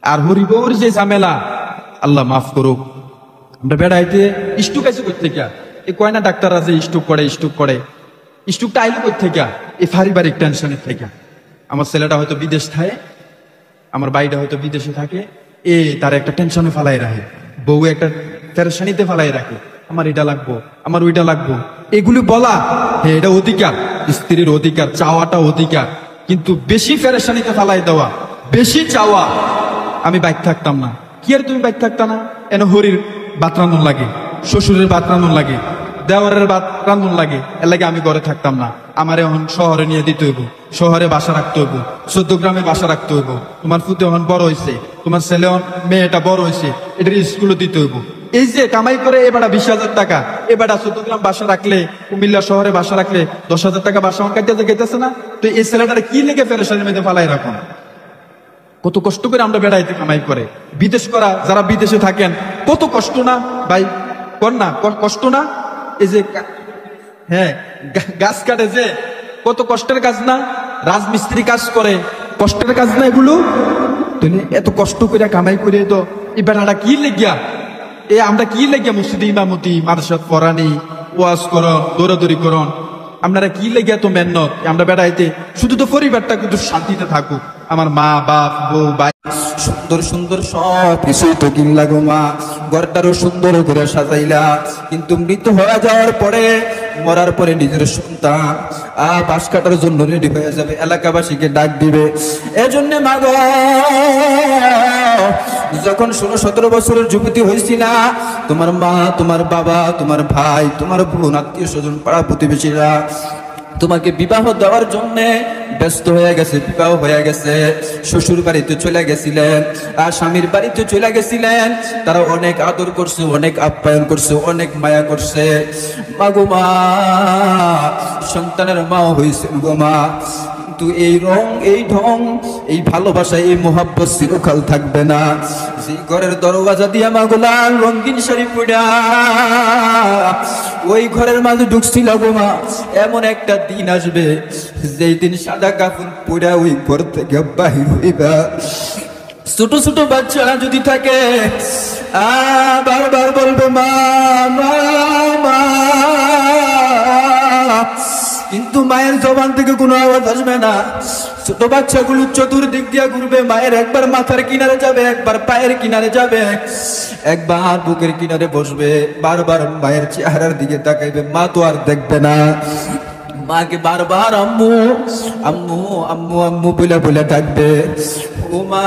আর হরিবর যে ঝামেলা, আল্লাহ মাফ করুক। আমরা বেড়াইতে স্টুক আছে কই থেকে, এই কয়না ডাক্তার আছে স্টুক করে স্টুকটা আইলো কই থেকে, এই পারিবারিক টেনশনের থেকে। আমার ছেলেটা হয়তো বিদেশ থাকে, আমার ভাইটা হয়তো বিদেশে থাকে, তার একটা টেনশনে ফালাই রাখে, বউ একটা পেরেশানিতে ফালাই রাখে, আমার এটা লাগবো, আমার ওইটা লাগবো। এগুলি বলা হ্যাঁ এটা অধিকার, স্ত্রীর অধিকার, চাওয়াটা অধিকার, কিন্তু বেশি পেরেশানিতে ফালাই দেওয়া, বেশি চাওয়া। আমি বাইক থাকতাম না, কি আর তুমি বাইক থাকতা না? এনে হরির ভাত রান্ধন লাগে, শ্বশুরের ভাত রান্ধন লাগে, দেওয়ারের ভাত রান্ধন লাগে, এর লাগে আমি ঘরে থাকতাম না। আমার এখন শহরে নিয়ে দিতে হইব, শহরে বাসা রাখতে হইব, 14 গ্রামে বাসা রাখতে হইব। তোমার ফুতে এখন বড় হয়েছে, তোমার ছেলে মেয়েটা বড় হয়েছে, এটার স্কুলে দিতে হইব। এই যে কামাই করে এবারে 20,000 টাকা, এবারে 14 গ্রাম বাসা রাখলে, কুমিল্লা শহরে বাসা রাখলে 10,000 টাকা বাসা খাইতেছে না? তো এই ছেলেটারে কি লেগে পেরেশানির মধ্যে ফালাই রাখুন? কত কষ্ট করে আমরা বেড়াইতে কামাই করে বিদেশ করা, যারা বিদেশে থাকেন কত কষ্ট না ভাই, কর না কষ্ট না? এই যে হ্যাঁ গাছ কাটে যে কত কষ্টের কাজ না, রাজমিস্ত্রি কাজ করে, কষ্টের কাজ না এগুলো? এত কষ্ট করে কামাই করে তো এই বেড়াটা কি লেগিয়া, আমরা কি লেগিয়া মসজিদে ইমামতি, মাদ্রাসাত পড়ানি, ওয়াজ করন, দৌড়াদৌড়ি করন, আপনারা কি লেগে এত মেহনত? আমরা বেড়াইতে শুধু তো পরিবারটা কিন্তু শান্তিতে থাকুক, আমার মা বাপ বউ ভাই সুন্দর সুন্দর সব কিছুই তো কিনলা গো মা, ঘরটারও সুন্দর করে সাজাইলা, কিন্তু মৃত হয়ে যাওয়ার পরে, মরার পরে নিজের সন্তান পাশ কাটার জন্য রেডি হয়ে যাবে, এলাকাবাসীকে ডাক দিবে। এজন্য মা গো, যখন 16-17 বছরের যুবতী হয়েছিল, তোমার মা, তোমার বাবা, তোমার ভাই, তোমার বোন, আত্মীয় স্বজন, পাড়া প্রতিবেশীরা তোমাকে বিবাহ দেওয়ার জন্য ব্যস্ত হয়ে গেছে, বিবাহ হয়ে গেছে, শ্বশুর বাড়িতে চলে গেছিলেন আর স্বামীর বাড়িতে চলে গেছিলেন, তারা অনেক আদর করছে, অনেক আপ্যায়ন করছে, অনেক মায়া করছে। মা গো মা, সন্তানের মা হয়েছে গো মা, কিন্তু এই রং, এই ঢং, এই ভালোবাসা, এই মোহাব্বত চিরকাল থাকবে না। যে ঘরের দরওয়াজা দিয়া মাগুলা রঙিন শাড়ি পড়া ওই ঘরের মাঝে ঢুকছিল গো মা, এমন একটা দিন আসবে যেই দিন সাদা কাপড় পড়া ওই ঘর থেকে বাহির হইবা। ছোট ছোট বাচ্চারা যদি থাকে বারবার বলবে মা মা মা, কিন্তু মায়ের জবান থেকে কোনো আওয়াজ আসবে না। ছোট বাচ্চাগুলো চতুর্দিক দিয়ে ঘুরবে, মায়ের একবার মাথার কিনারে যাবে, একবার পায়ের কিনারে যাবে, একবার বুকের কিনারে বসবে, বারবার মায়ের চেহারার দিকে তাকাইবে, মা তো আর দেখবে না। মাকে বারবার আম্মু আম্মু আম্মু আম্মু বলে বলে ডাকবে, ও মা।